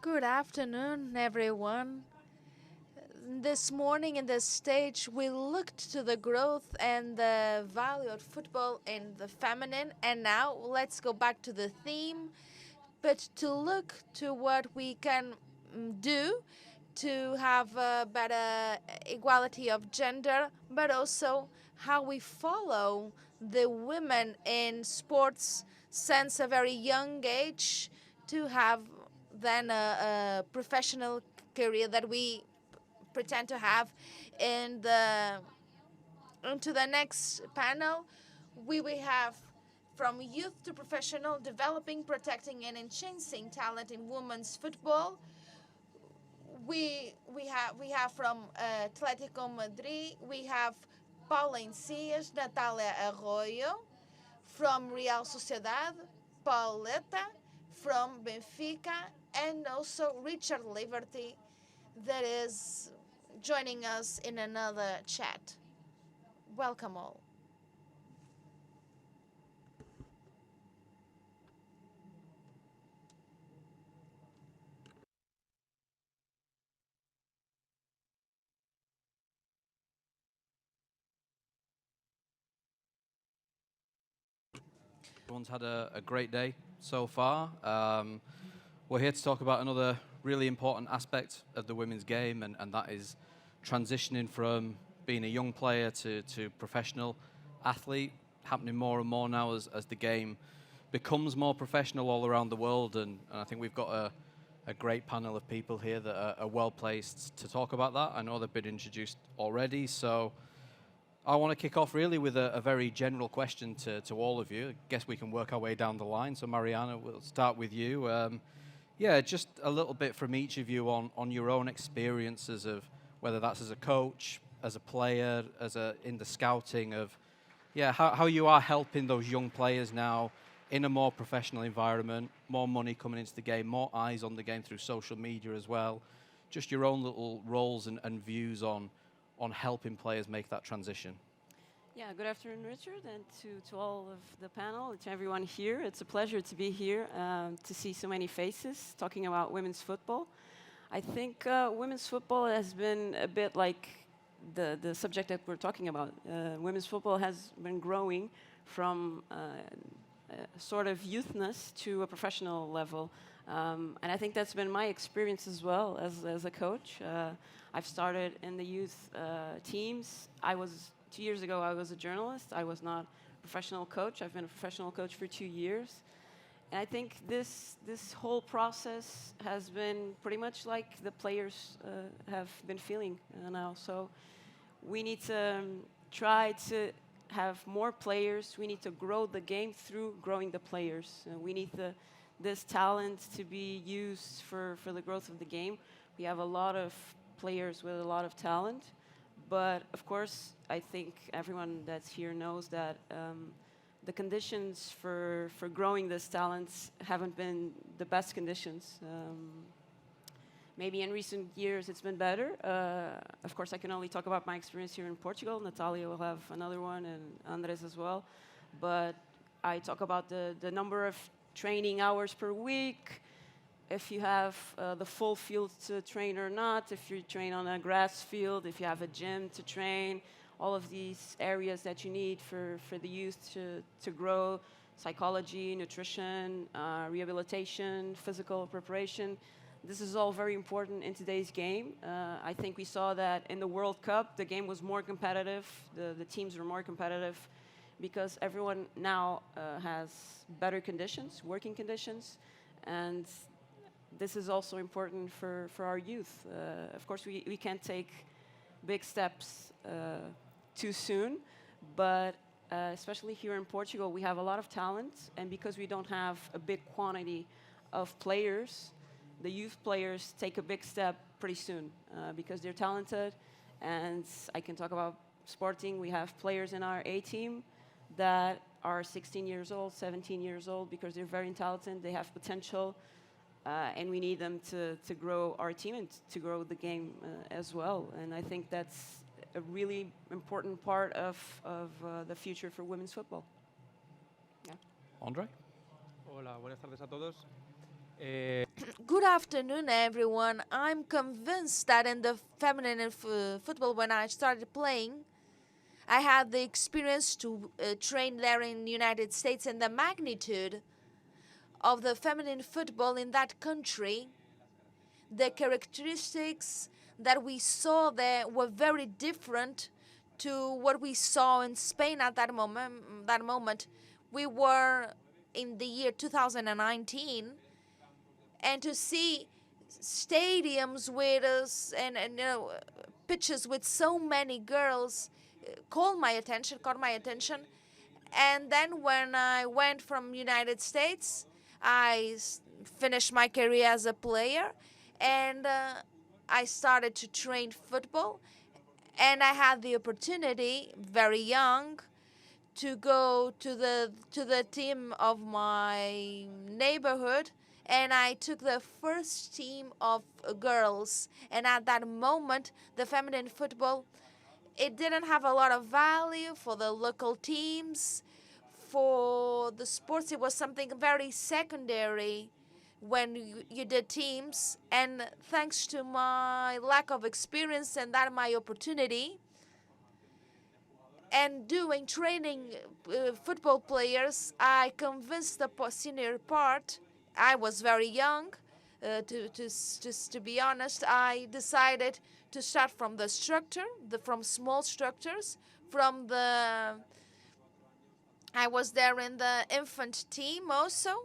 Good afternoon, everyone. This morning in this stage, we looked to the growth and the value of football in the feminine, and now let's go back to the theme, but to look to what we can do to have a better equality of gender, but also how we follow the women in sports since a very young age to have then a professional career that we pretend to have in the into the next panel. We will have from youth to professional, developing, protecting, and enhancing talent in women's football. We have from Atlético Madrid. We have Paula Encias, Natalia Arroyo. From Real Sociedad, Pauleta. From Benfica, and also Richard Liberty, that is joining us in another chat. Welcome all. Everyone's had a great day so far. We're here to talk about another really important aspect of the women's game, and that is transitioning from being a young player to professional athlete, happening more and more now as the game becomes more professional all around the world. And I think we've got a great panel of people here that are well placed to talk about that. I know they've been introduced already, so I want to kick off really with a very general question to all of you. I guess we can work our way down the line. So Mariana, we'll start with you. Yeah, just a little bit from each of you on your own experiences of whether that's as a coach, as a player, in the scouting of, yeah, how you are helping those young players now in a more professional environment, more money coming into the game, more eyes on the game through social media as well. Just your own little roles and views on helping players make that transition. Yeah, good afternoon, Richard, and to all of the panel, to everyone here. It's a pleasure to be here, to see so many faces talking about women's football. I think women's football has been a bit like the subject that we're talking about. Women's football has been growing from sort of youthness to a professional level. And I think that's been my experience as well as a coach. I've started in the youth teams. 2 years ago, I was a journalist. I was not a professional coach. I've been a professional coach for 2 years. And I think this whole process has been pretty much like the players have been feeling now. So we need to try to have more players. We need to grow the game through growing the players. We need this talent to be used for the growth of the game. We have a lot of players with a lot of talent, but of course, I think everyone that's here knows that the conditions for growing this talent haven't been the best conditions. Maybe in recent years it's been better. Of course, I can only talk about my experience here in Portugal. Natalia will have another one, and Andres as well. But I talk about the number of training hours per week, if you have the full field to train or not, if you train on a grass field, if you have a gym to train, all of these areas that you need for the youth to grow, psychology, nutrition, rehabilitation, physical preparation. This is all very important in today's game. I think we saw that in the World Cup, the game was more competitive, the teams were more competitive, because everyone now has better conditions, working conditions, and this is also important for our youth. Of course, we can't take big steps too soon, but especially here in Portugal, we have a lot of talent, and because we don't have a big quantity of players, the youth players take a big step pretty soon because they're talented. And I can talk about Sporting. We have players in our A team that are 16 years old, 17 years old, because they're very talented, they have potential, and we need them to grow our team and to grow the game as well. And I think that's a really important part of the future for women's football. Yeah. Andre? Hola, buenas tardes a todos. Good afternoon, everyone. I'm convinced that in the feminine football, when I started playing, I had the experience to train there in the United States, and the magnitude of the feminine football in that country, the characteristics that we saw there were very different to what we saw in Spain at that moment. We were in the year 2019, and to see stadiums with us and pitches with so many girls caught my attention. And then when I went from United States, I finished my career as a player, and I started to train football, and I had the opportunity very young to go to the team of my neighborhood, and I took the first team of girls. And at that moment, the feminine football, it didn't have a lot of value for the local teams. For the sports, it was something very secondary when you did teams. And thanks to my lack of experience and that my opportunity, and doing training football players, I convinced the senior part. I was very young, to be honest. I decided to start from the structure, from small structures, from the. I was there in the infant team also,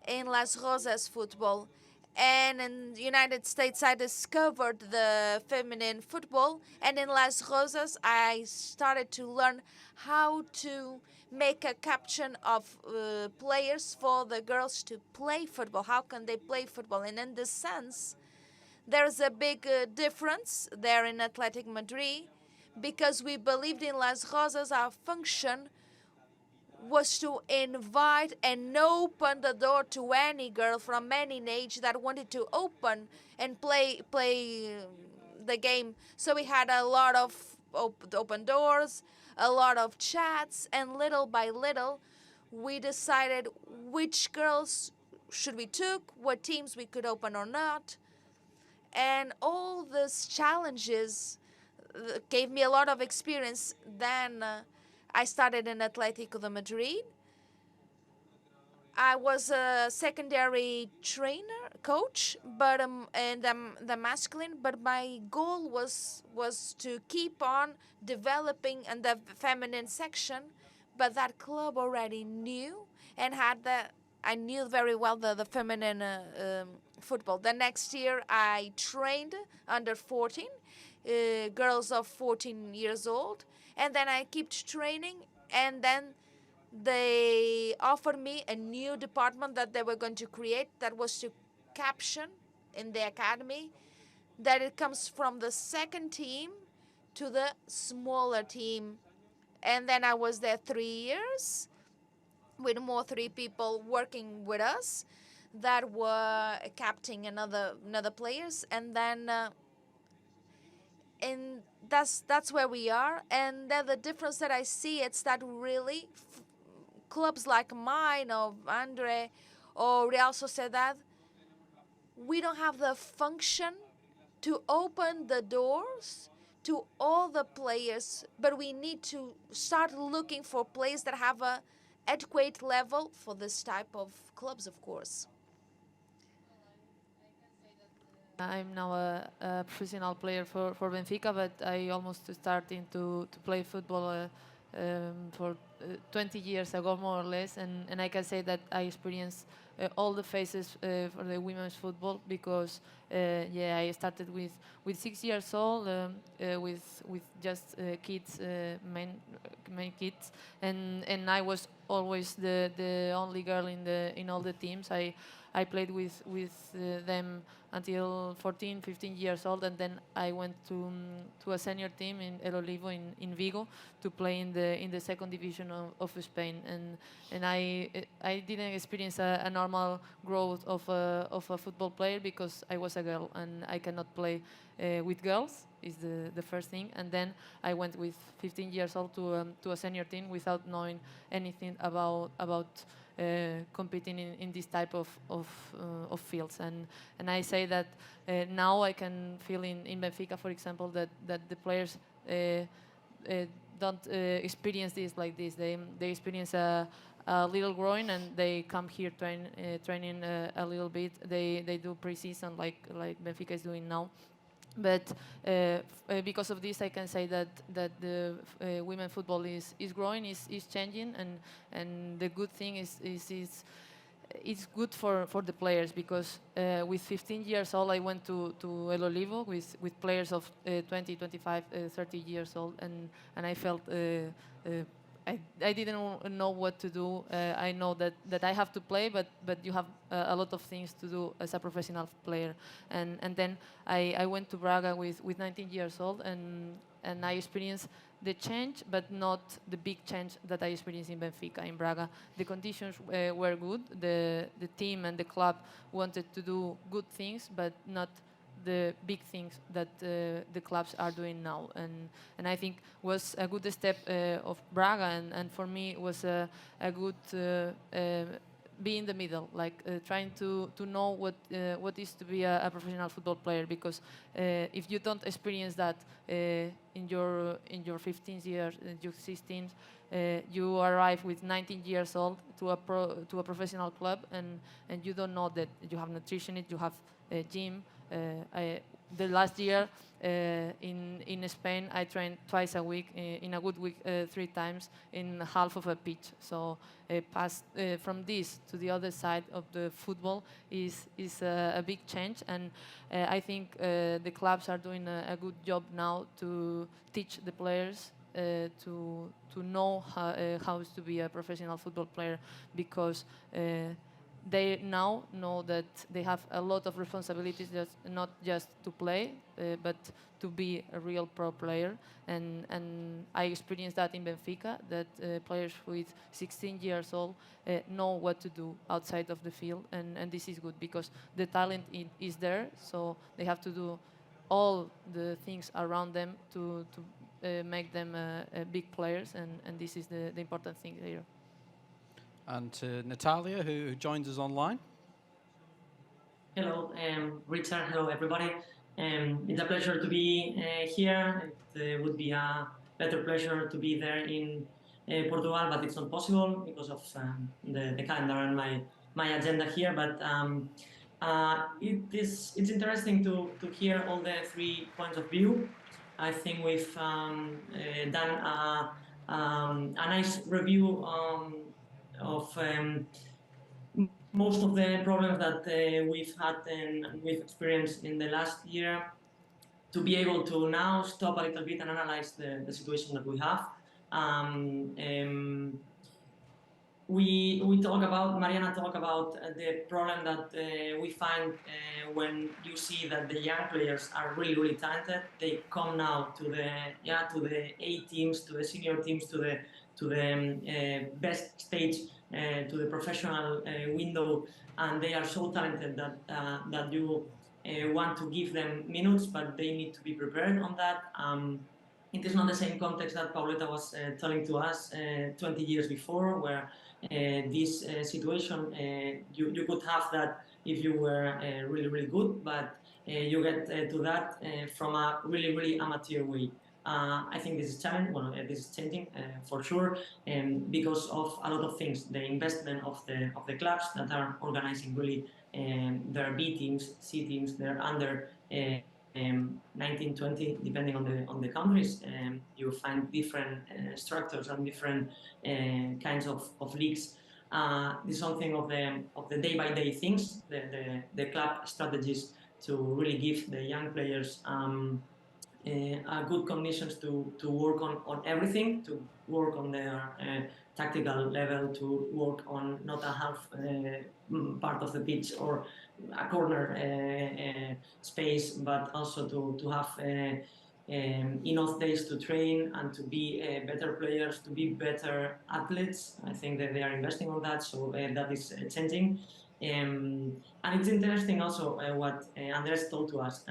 in Las Rosas football. And in the United States, I discovered the feminine football. And in Las Rosas, I started to learn how to make a caption of players for the girls to play football. How can they play football? And in this sense, there's a big difference there in Athletic Madrid, because we believed in Las Rosas, our function was to invite and open the door to any girl from any age that wanted to open and play the game. So we had a lot of open doors, a lot of chats, and little by little, we decided which girls should we took, what teams we could open or not, and all these challenges gave me a lot of experience. Then I started in Atletico de Madrid. I was a secondary trainer, coach, but and the masculine. But my goal was to keep on developing in the feminine section. But that club already knew and had the. I knew very well the feminine football. The next year, I trained under 14, girls of 14 years old, and then I kept training, and then they offered me a new department that they were going to create, that was to caption in the academy, that it comes from the second team to the smaller team. And then I was there 3 years with more 3 people working with us that were captaining another players. And then and that's where we are. And then the difference that I see, it's that really clubs like mine, or Andre, or Real Sociedad, we don't have the function to open the doors to all the players, but we need to start looking for players that have a adequate level for this type of clubs, of course. I'm now a professional player for Benfica, but I almost starting to play football for 20 years ago, more or less, and I can say that I experienced all the phases for the women's football, because I started with 6 years old, with just kids, main kids, and I was always the only girl in all the teams. I played with them until 14, 15 years old, and then I went to a senior team in El Olivo in Vigo to play in the second division of Spain, and I didn't experience a normal growth of a football player because I was a girl and I cannot play with girls is the first thing, and then I went with 15 years old to a senior team without knowing anything about competing in this type of fields, and I say that now I can feel in Benfica, for example, that the players don't experience this like this. They experience a little growing and they come here training a little bit. They do pre-season like Benfica is doing now. But because of this, I can say that the women football is growing, is changing, and the good thing is it's good for the players because with 15 years old I went to El Olivo with players of 20, 25, 30 years old, and I felt I didn't know what to do. I know that I have to play, but you have a lot of things to do as a professional player. And then I went to Braga with 19 years old, and I experienced the change, but not the big change that I experienced in Benfica, in Braga. The conditions were good. The team and the club wanted to do good things, but not the big things that the clubs are doing now, and I think was a good step of Braga, and for me it was a good be in the middle, like trying to know what is to be a professional football player, because if you don't experience that in your 15 years, your 16, you arrive with 19 years old to a professional club, and you don't know that you have nutritionist, you have a gym. The last year in Spain, I trained twice a week, in a good week 3 times, in half of a pitch. So pass from this to the other side of the football is a big change, and I think the clubs are doing a good job now to teach the players to know how is to be a professional football player, because they now know that they have a lot of responsibilities, not just to play, but to be a real pro player. And I experienced that in Benfica, that players with 16 years old know what to do outside of the field, and this is good because the talent is there, so they have to do all the things around them to make them big players, and this is the important thing here. And to Natalia, who joins us online. Hello, Richard. Hello, everybody. It's a pleasure to be here. It would be a better pleasure to be there in Portugal, but it's not possible because of the calendar and my agenda here. But it's interesting to hear all the 3 points of view. I think we've done a nice review of most of the problems that we've had and we've experienced in the last year, to be able to now stop a little bit and analyze the situation that we have. We talk about, Mariana talked about the problem that we find when you see that the young players are really, really talented. They come now to the A teams, to the senior teams, to the best stage, to the professional window, and they are so talented that you want to give them minutes, but they need to be prepared on that. It is not the same context that Pauleta was telling to us 20 years before, where this situation, you could have that if you were really, really good, but you get to that from a really, really amateur way. I think this is challenge. Well, this is changing for sure, because of a lot of things. The investment of the clubs that are organizing really their B teams, C teams, their under 19, 20, depending on the countries. You find different structures and different kinds of leagues. This is something of the day-by-day things, the club strategies to really give the young players good conditions to work on everything, to work on their tactical level, to work on not a half part of the pitch or a corner space, but also to have enough days to train and to be better players, to be better athletes. I think that they are investing on that, so that is changing. And it's interesting also what Andres told to us.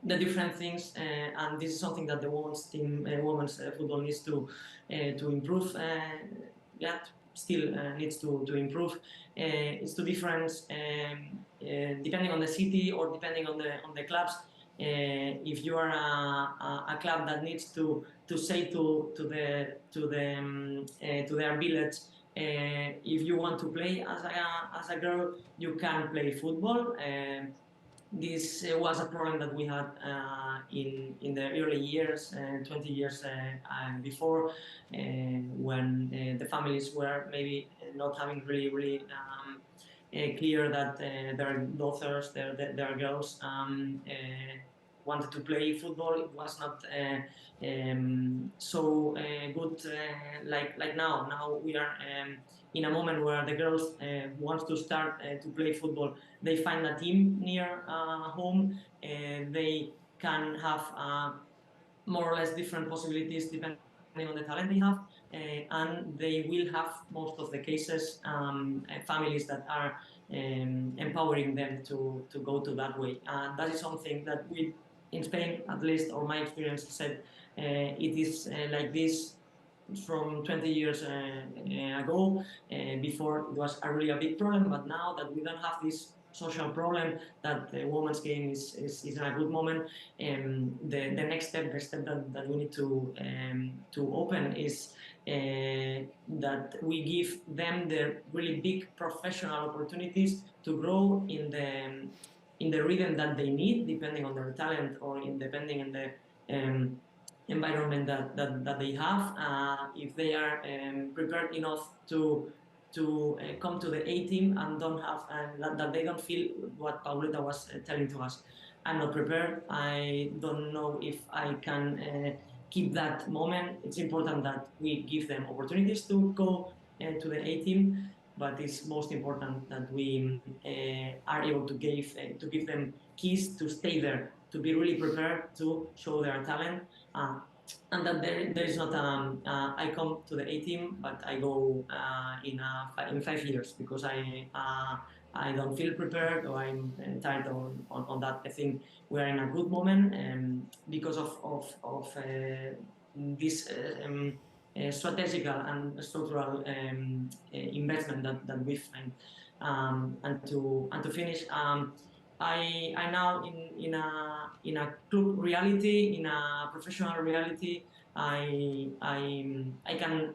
The different things, and this is something that the women's team, women's football needs to improve. Yeah, still needs to improve. It's two different, depending on the city or depending on the clubs. If you are a club that needs to say to their village, if you want to play as a girl, you can play football. This was a problem that we had in the early years, 20 years before, when the families were maybe not having really clear that their daughters, their girls wanted to play football. It was not so good like now. Now we are in a moment where the girls wants to start to play football. They find a team near home, and they can have more or less different possibilities depending on the talent they have, and they will have most of the cases families that are empowering them to go to that way. And that is something that we in Spain, at least, or my experience said, it is like this from 20 years ago. Before it was really a big problem, but now that we don't have this social problem, that the women's game is in a good moment, the next step, the step that we need to open is that we give them the really big professional opportunities to grow in the rhythm that they need, depending on their talent or depending on the environment that they have. If they are prepared enough to come to the A team and don't have that they don't feel what Pauleta was telling to us. I'm not prepared. I don't know if I can keep that moment. It's important that we give them opportunities to go to the A team, but it's most important that we are able to give them keys to stay there, to be really prepared to show their talent, and that there is not I come to the A team, but I go in 5 years because I don't feel prepared or I'm tired on that. I think we are in a good moment because of this strategical and structural investment that we find. And to finish, I now in a club reality, in a professional reality, I can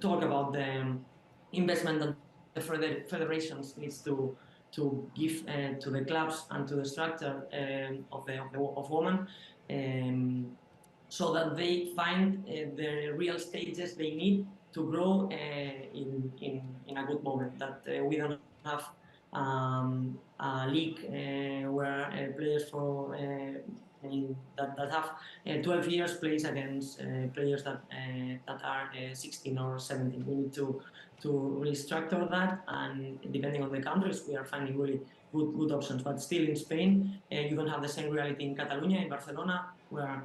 talk about the investment that the federations needs to give to the clubs and to the structure of women, so that they find the real stages they need to grow in a good moment. That we don't have a league where players that have 12 years plays against players that are 16 or 17. We need to restructure that, and depending on the countries, we are finding really good options. But still, in Spain, you don't have the same reality in Catalonia, in Barcelona, where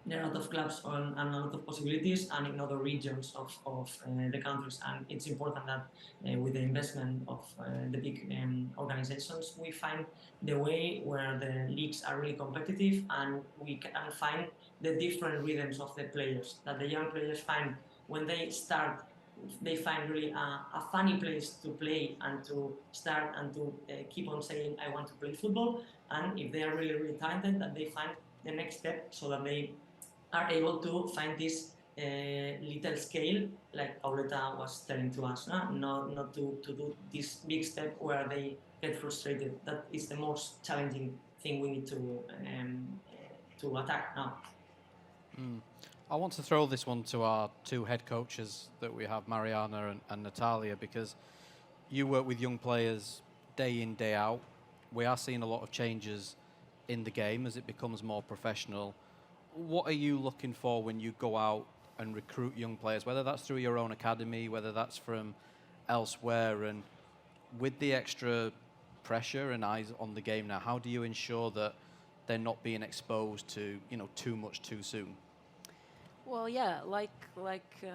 there are a lot of clubs and a lot of possibilities, and in other regions of the countries. And it's important that with the investment of the big organizations, we find the way where the leagues are really competitive, and we can find the different rhythms of the players, that the young players find when they start. They find really a funny place to play and to start and to keep on saying, I want to play football. And if they are really talented, that they find the next step, so that they are able to find this little scale, like Pauleta was telling to us, not to do this big step where they get frustrated. That is the most challenging thing we need to attack now. I want to throw this one to our two head coaches that we have, Mariana and Natalia, because you work with young players day in, day out. We are seeing a lot of changes in the game as it becomes more professional. What are you looking for when you go out and recruit young players, whether that's through your own academy, whether that's from elsewhere, and with the extra pressure and eyes on the game now. How do you ensure that they're not being exposed to, too much too soon? Well, yeah, like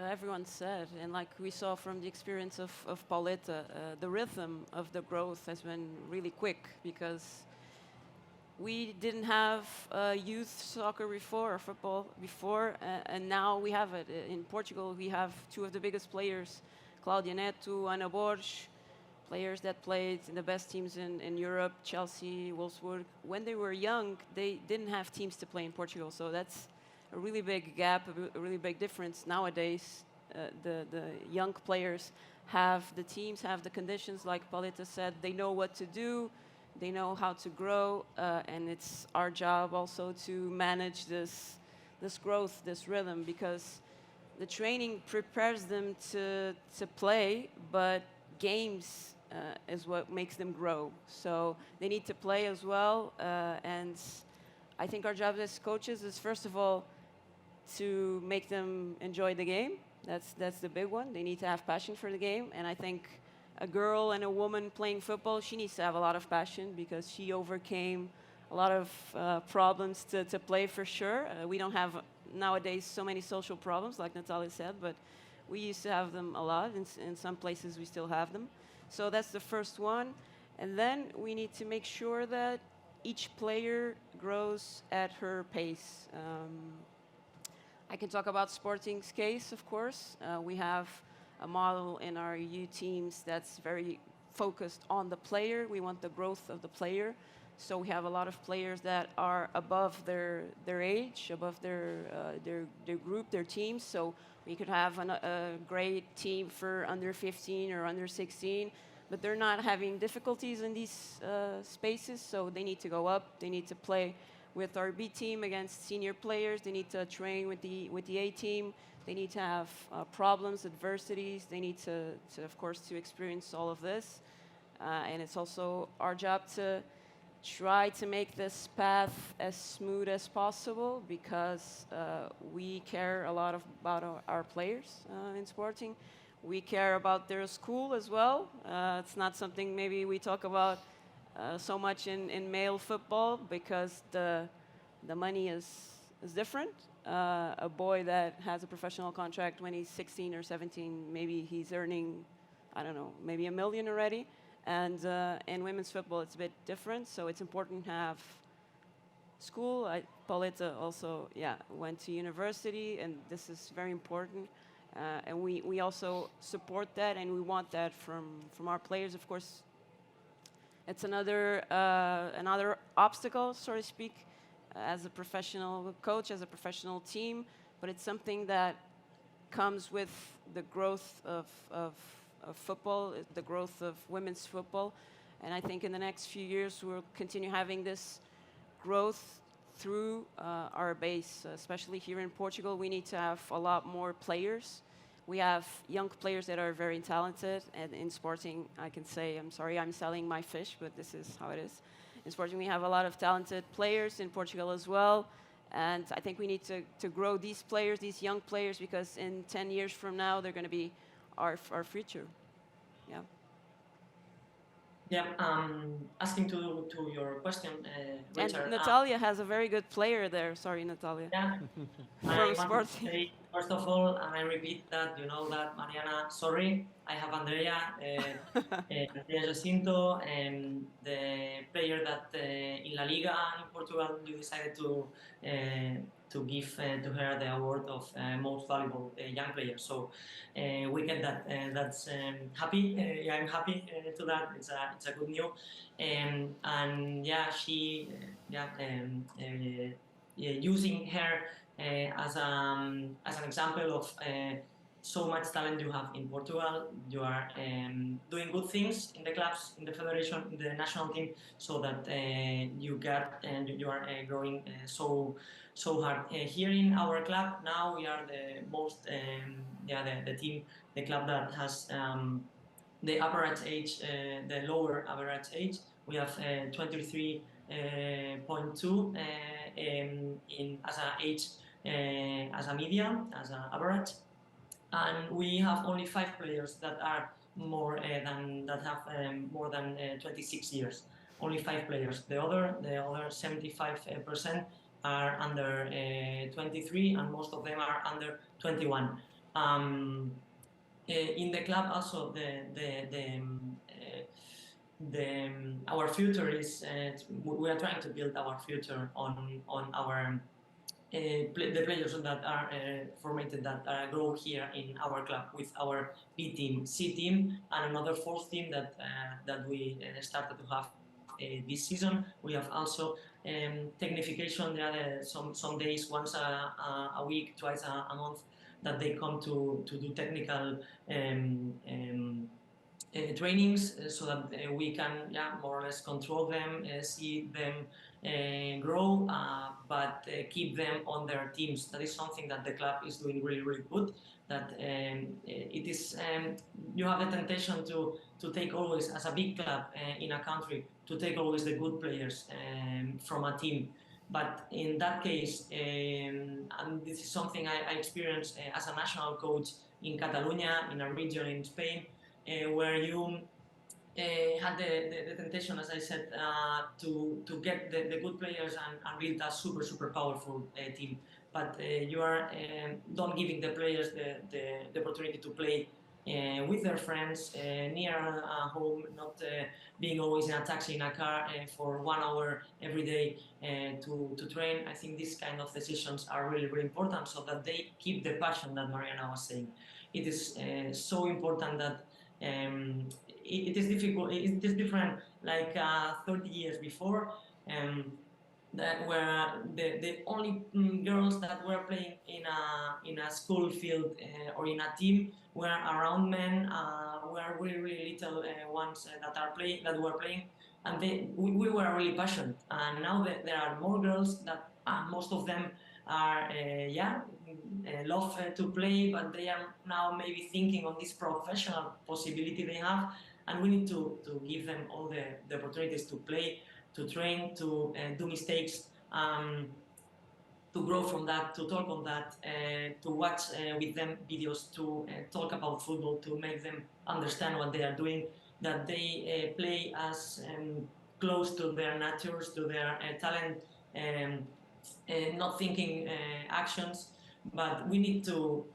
everyone said, and like we saw from the experience of Pauletta, the rhythm of the growth has been really quick because we didn't have youth soccer before, or football before, and now we have it. In Portugal, we have two of the biggest players, Claudia Neto, Ana Borges, players that played in the best teams in Europe, Chelsea, Wolfsburg. When they were young, they didn't have teams to play in Portugal, so that's a really big gap, a really big difference. Nowadays, the young players have the teams, have the conditions, like Pauletta said, they know what to do, they know how to grow, and it's our job also to manage this growth, this rhythm, because the training prepares them to play, but games is what makes them grow. So they need to play as well, and I think our job as coaches is, first of all, to make them enjoy the game. That's the big one. They need to have passion for the game, and I think a girl and a woman playing football, she needs to have a lot of passion because she overcame a lot of problems to play, for sure. We don't have nowadays so many social problems, like Natalia said, but we used to have them a lot. In some places, we still have them. So that's the first one. And then we need to make sure that each player grows at her pace. I can talk about Sporting's case, of course. We have a model in our U teams that's very focused on the player. We want the growth of the player. So we have a lot of players that are above their age, above their group, their teams. So we could have a great team for under 15 or under 16, but they're not having difficulties in these spaces, so they need to go up. They need to play with our B team against senior players. They need to train with the A team. They need to have problems, adversities. They need to of course, to experience all of this. And it's also our job to try to make this path as smooth as possible because we care a lot about our players in Sporting. We care about their school as well. It's not something maybe we talk about so much in male football because the money is different. A boy that has a professional contract when he's 16 or 17, maybe he's earning, I don't know, maybe $1 million already. And in women's football, it's a bit different. So it's important to have school. Pauletta also, went to university, and this is very important. And we also support that, and we want that from our players. Of course, it's another obstacle, so to speak, as a professional coach, as a professional team. But it's something that comes with the growth of football, the growth of women's football. And I think in the next few years, we'll continue having this growth through our base, especially here in Portugal. We need to have a lot more players. We have young players that are very talented, and in Sporting, I can say, I'm sorry, I'm selling my fish, but this is how it is. In Sporting, we have a lot of talented players in Portugal as well, and I think we need to grow these players, these young players, because in 10 years from now, they're going to be our future. Yeah. Yeah, asking to your question, Richard. And Natalia has a very good player there. Sorry, Natalia. Yeah, I From want to Sporting. say, first of all, and I repeat that, you know that, Mariana, sorry, I have Andrea, Andrea Jacinto, the player that in La Liga in Portugal, you decided to give to her the award of most valuable young player. So we get that. That's happy. Yeah, I'm happy to that. It's a good news. And yeah, she using her as an example of so much talent you have in Portugal. You are doing good things in the clubs, in the federation, in the national team, so that you get and you are growing so hard. Here in our club now, we are the most the team, the club that has the average age, the lower average age. We have 23.2 in as a age, as a median, as an average, and we have only 5 players that are more than that have more than 26 years. Only 5 players. The other 75% are under 23, and most of them are under 21. In the club, also our future is we are trying to build our future on our the players that are formatted that grow here in our club with our B team, C team, and another fourth team that we started to have this season. We have also technification. There are some days, once a week, twice a month, that they come to do technical trainings so that we can more or less control them, see them grow, but keep them on their teams. That is something that the club is doing really, really good. That it is you have the temptation to take always, as a big club in a country, to take always the good players from a team. But in that case, and this is something I experienced as a national coach in Catalonia, in a region in Spain, where you had the temptation, as I said, to get the good players and build a super powerful team. But you are don't giving the players the opportunity to play with their friends near home, not being always in a taxi, in a car for 1 hour every day to train. I think these kind of decisions are really, really important, so that they keep the passion that Mariana was saying. It is so important that it is difficult. It is different. Like 30 years before, that were the only girls that were playing in a school field or in a team were around men. Were really, really little ones that were playing, and we were really passionate. And now that there are more girls, that most of them are love to play, but they are now maybe thinking on this professional possibility they have, and we need to give them all the opportunities to play, to train, to do mistakes, to grow from that, to talk on that, to watch with them videos, to talk about football, to make them understand what they are doing, that they play as close to their natures, to their talent, not thinking actions. But we need to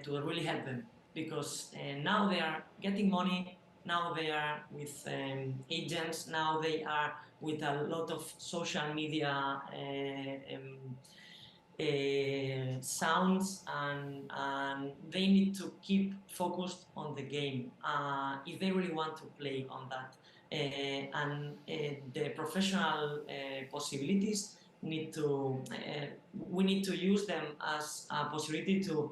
really help them, because now they are getting money, now they are with agents, now they are with a lot of social media sounds, and they need to keep focused on the game if they really want to play on that. And the professional possibilities need to we need to use them as a possibility to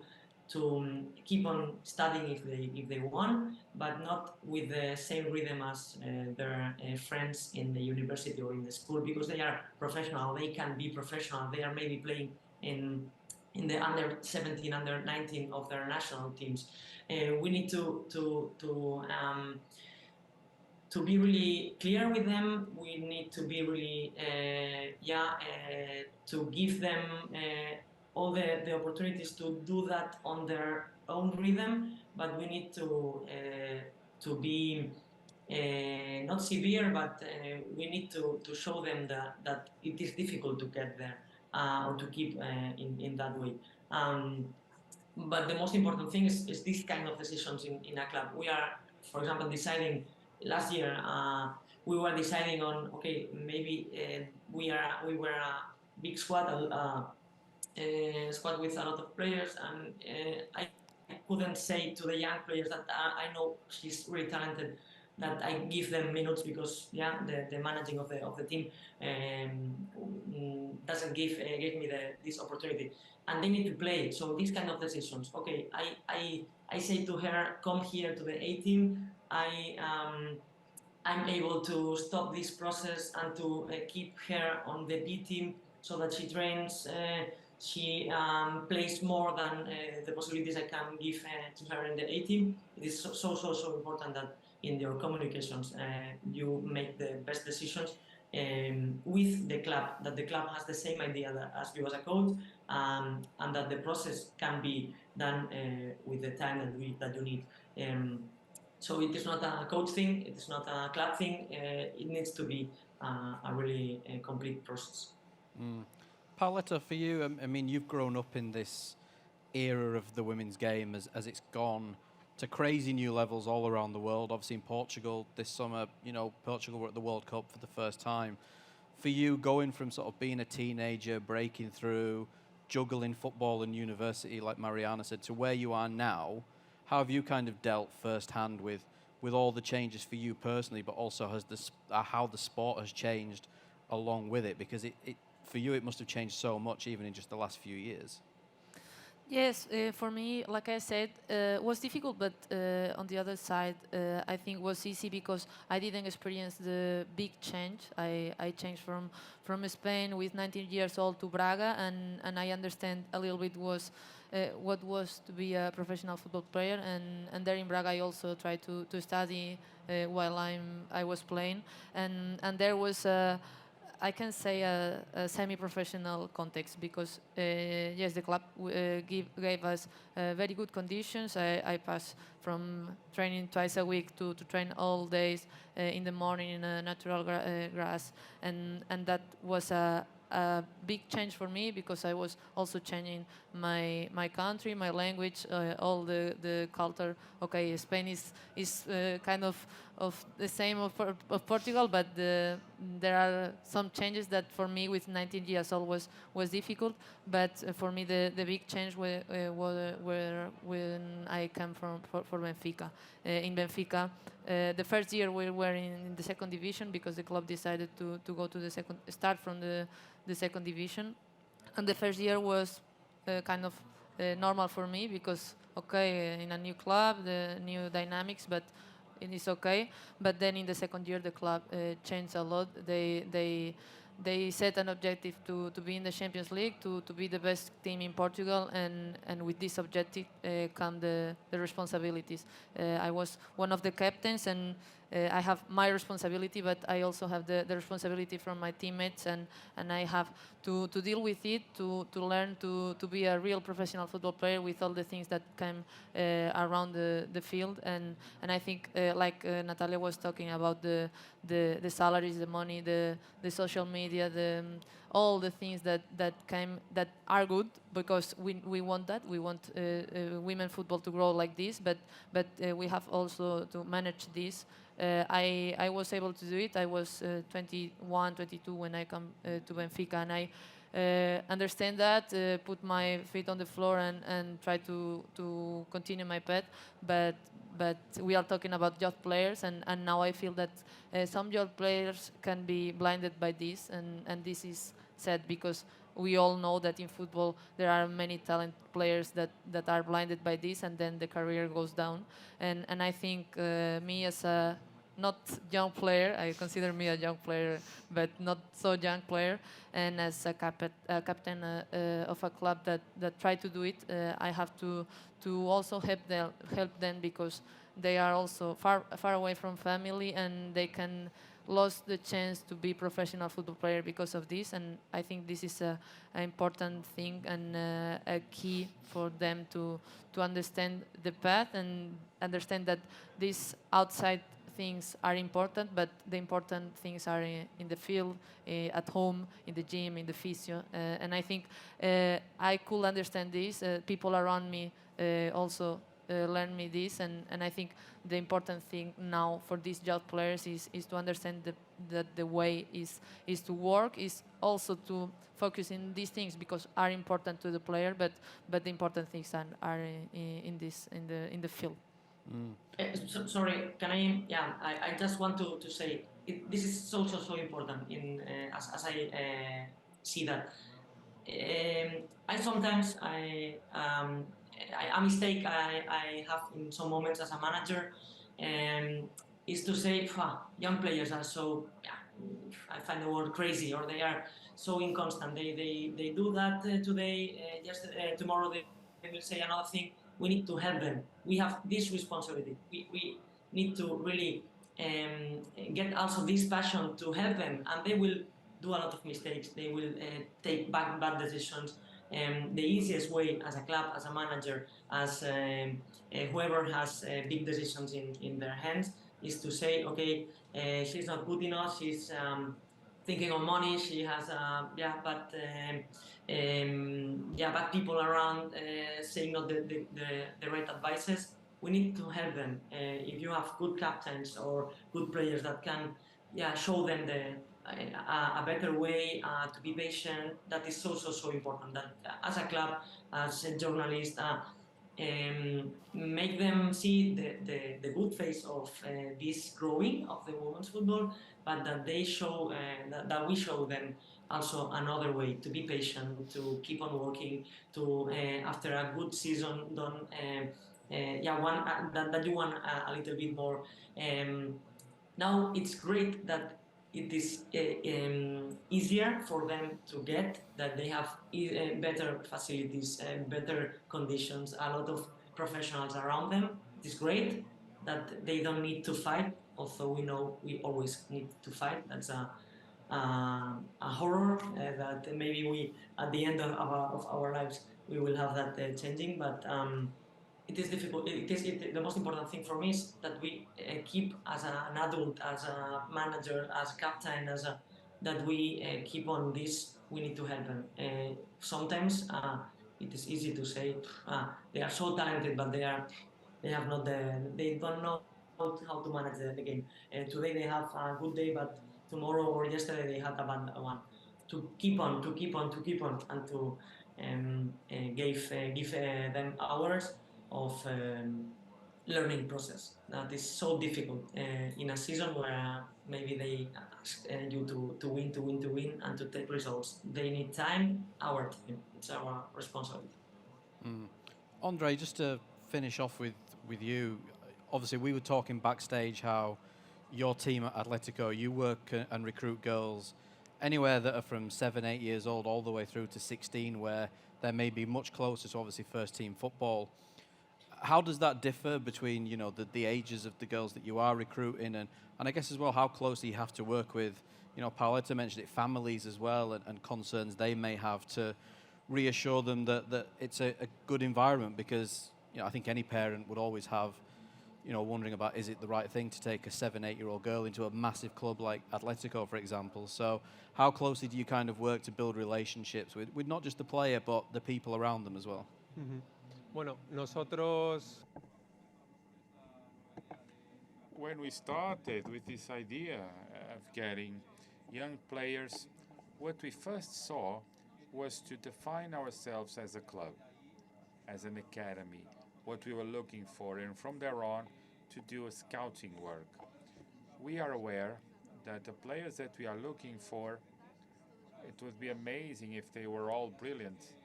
keep on studying if they want, but not with the same rhythm as their friends in the university or in the school, because they are professional. They can be professional. They are maybe playing in the under 17, under 19 of their national teams. We need to be really clear with them. We need to be really to give them all the opportunities to do that on their own rhythm, but we need to be not severe, but we need to show them that it is difficult to get there or to keep in that way. But the most important thing is these kind of decisions in a club. We are, for example, deciding last year. We were deciding on, okay, maybe we were a big squad, squad with a lot of players, and I couldn't say to the young players that I know she's really talented, that I give them minutes, because the managing of the team doesn't give me this opportunity, and they need to play. So these kind of decisions. Okay, I say to her, come here to the A team. I'm able to stop this process and to keep her on the B team, so that she trains. She plays more than the possibilities I can give to her in the A team. It is so important that in your communications you make the best decisions with the club, that the club has the same idea as you as a coach, and that the process can be done with the time that you need. So it is not a coach thing, it is not a club thing, it needs to be a really complete process. Paoletta, for you, I mean, you've grown up in this era of the women's game as it's gone to crazy new levels all around the world. Obviously in Portugal this summer, Portugal were at the World Cup for the first time. For you, going from sort of being a teenager, breaking through, juggling football and university, like Mariana said, to where you are now, how have you kind of dealt firsthand with all the changes for you personally, but also how the sport has changed along with it? Because for you, it must have changed so much even in just the last few years. Yes, for me, like I said, was difficult, but on the other side, I think was easy because I didn't experience the big change. I changed from Spain with 19 years old to Braga, and I understand a little bit what was to be a professional football player. And there in Braga, I also tried to study while I was playing, and there was I can say a semi-professional context because yes, the club gave us very good conditions. I passed from training twice a week to train all days in the morning in a natural grass, and that was a big change for me because I was also changing my country, my language, all the culture. Okay, Spain is kind of the same of Portugal, but there are some changes that for me with 19 years old was difficult. But for me the big change were when I came for Benfica. In Benfica, the first year we were in the second division because the club decided to go to start from the second division, and the first year was kind of normal for me because okay, in a new club, the new dynamics, but it is okay. But then in the second year, the club changed a lot. They set an objective to be in the Champions League, to be the best team in Portugal, and with this objective come the responsibilities. I was one of the captains, and I have my responsibility, but I also have the responsibility from my teammates, and I have to deal with it, to learn to be a real professional football player with all the things that come around the field. And I think, like Natalia was talking about the salaries, the money, the social media, all the things that are good because we want that. We want women football to grow like this, but we have also to manage this. I was able to do it. I was 21, 22 when I come to Benfica, and I understand that, put my feet on the floor and try to continue my path. But we are talking about youth players, and now I feel that some youth players can be blinded by this, and this is sad because we all know that in football there are many talented players that are blinded by this, and then the career goes down. And I think me as a not young player, I consider me a young player, but not so young player, and as a captain of a club that try to do it, I have to also help them because they are also far away from family, and they can lose the chance to be professional football player because of this. And I think this is an important thing and a key for them to understand the path and understand that these outside things are important, but the important things are in the field, at home, in the gym, in the physio. And I think I could understand this. People around me also learn me this, and I think the important thing now for these youth players is to understand that the way is to work, is also to focus in these things because are important to the player, but the important things are in the field. Sorry, can I? Yeah, I just want to say this is also so important as I see that. I sometimes a mistake I have in some moments as a manager is to say, young players are so, I find the word crazy, or they are so inconstant. They do that today, tomorrow they will say another thing. We need to help them. We have this responsibility. We need to really get also this passion to help them, and they will do a lot of mistakes. They will take bad decisions. the easiest way as a club, as a manager, as whoever has big decisions in their hands, is to say, okay, she's not good enough, she's thinking of money, she has bad people around saying not the right advices. We need to help them. If you have good captains or good players that can show them a better way to be patient, that is so important. That as a club, as a journalist, make them see the good face of this growing of the women's football, but that they show that we show them also another way to be patient, to keep on working, to after a good season, don't that you want a little bit more. Now it's great that it is easier for them to get, that they have better facilities and better conditions, a lot of professionals around them. It is great that they don't need to fight, although we know we always need to fight. That's a horror that maybe we, at the end of our lives, we will have that changing, but it is difficult. The most important thing for me is that we keep as an adult, as a manager, as a captain, that we keep on this. We need to help them. Sometimes it is easy to say they are so talented, but they don't know how to manage the game. Today they have a good day, but tomorrow or yesterday they had a bad one. To keep on, and to give them hours of learning process. That is so difficult in a season where maybe they ask you to win, and to take results. They need time, our time. It's our responsibility. Andre, just to finish off with you, obviously we were talking backstage how your team at Atletico, you work and recruit girls anywhere that are from 7, 8 years old all the way through to 16, where they may be much closer to obviously first team football. How does that differ between, you know, the ages of the girls that you are recruiting, and I guess as well how closely you have to work with, you know, Paoletta mentioned it, families as well, and concerns they may have to reassure them that it's a good environment, because, you know, I think any parent would always have, you know, wondering about, is it the right thing to take a 7, 8-year-old girl into a massive club like Atletico, for example? So how closely do you kind of work to build relationships with not just the player, but the people around them as well? Bueno, nosotros When we started with this idea of getting young players, what we first saw was to define ourselves as a club, as an academy, what we were looking for, and from there on to do a scouting work. We are aware that the players that we are looking for, it would be amazing if they were all brilliant,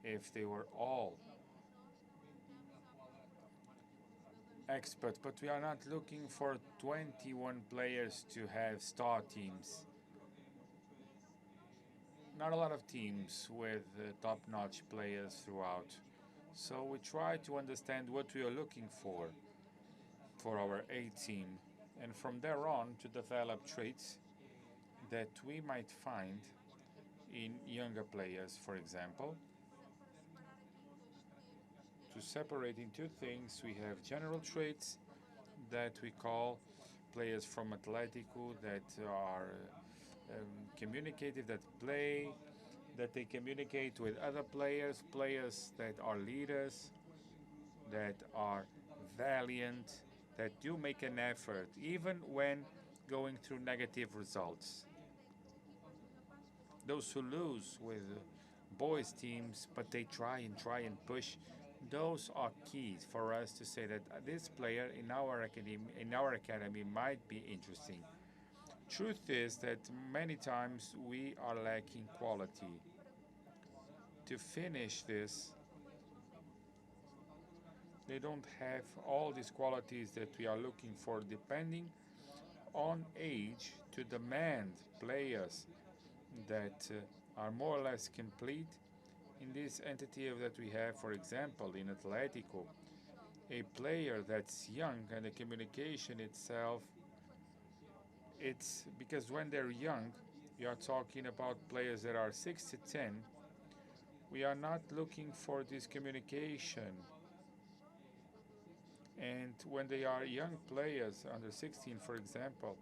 if they were all expert, but we are not looking for 21 players to have star teams. Not a lot of teams with top-notch players throughout. So we try to understand what we are looking for our A team, and from there on to develop traits that we might find in younger players, for example. To separate into things, we have general traits that we call players from Atletico that are communicative, that play, that they communicate with other players, players that are leaders, that are valiant, that do make an effort, even when going through negative results. Those who lose with boys' teams, but they try and push, those are keys for us to say that this player in our academy might be interesting. Truth is that many times we are lacking quality. To finish this, they don't have all these qualities that we are looking for, depending on age, to demand players that are more or less complete in this entity that we have. For example, in Atletico, a player that's young, and the communication itself, it's because when they're young, you are talking about players that are 6 to 10 We are not looking for this communication. And when they are young players, under 16, for example,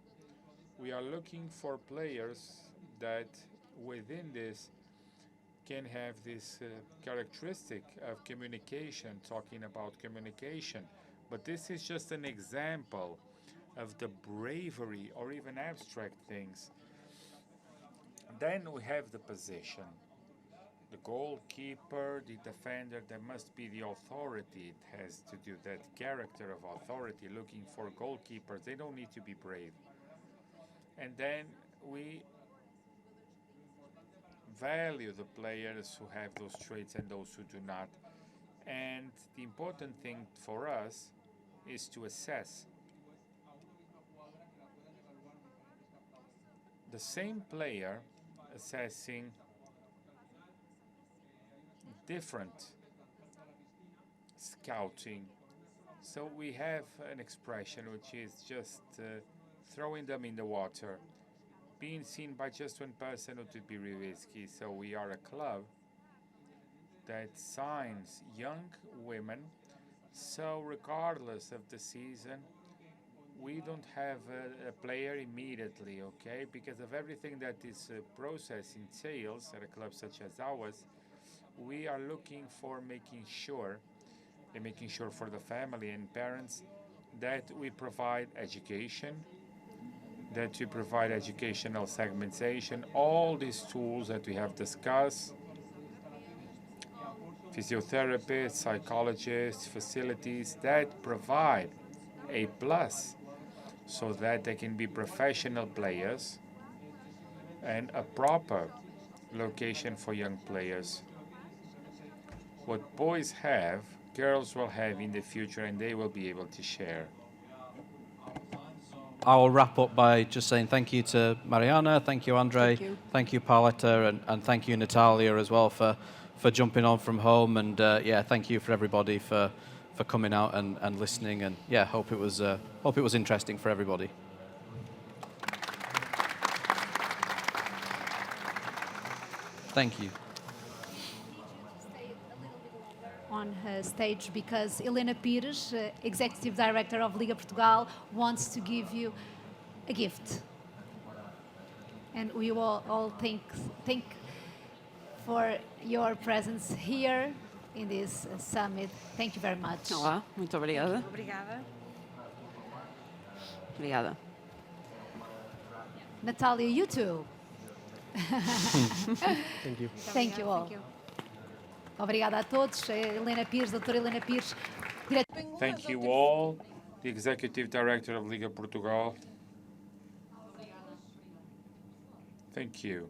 we are looking for players that within this can have this characteristic of communication, talking about communication. But this is just an example of the bravery or even abstract things. Then we have the position. The goalkeeper, the defender, there must be the authority. It has to do that character of authority, looking for goalkeepers. They don't need to be brave. And then we value the players who have those traits and those who do not. And the important thing for us is to assess. The same player assessing different scouting. So we have an expression which is just throwing them in the water. Being seen by just one person would be really risky. So we are a club that signs young women. So regardless of the season, we don't have a player immediately, okay? Because of everything that this process entails at a club such as ours, we are looking for making sure for the family and parents that we provide education, that we provide educational segmentation, all these tools that we have discussed, physiotherapists, psychologists, facilities that provide a plus so that they can be professional players and a proper location for young players. What boys have, girls will have in the future, and they will be able to share. I will wrap up by just saying thank you to Mariana, thank you, Andre, thank you, Paoletta, and thank you, Natalia, as well for jumping on from home. And yeah, thank you for everybody for coming out and listening. And yeah, hope it was interesting for everybody. Thank you. On stage because Helena Pires, Executive Director of Liga Portugal, wants to give you a gift. And we will all thank for your presence here in this summit. Thank you very much. Olá, muito obrigada. Obrigada. Obrigada. Natalia, you too. Thank you. Thank you all. Obrigada a todos. Helena Pires, doutora Helena Pires. Thank you all, the Executive Director of Liga Portugal. Thank you.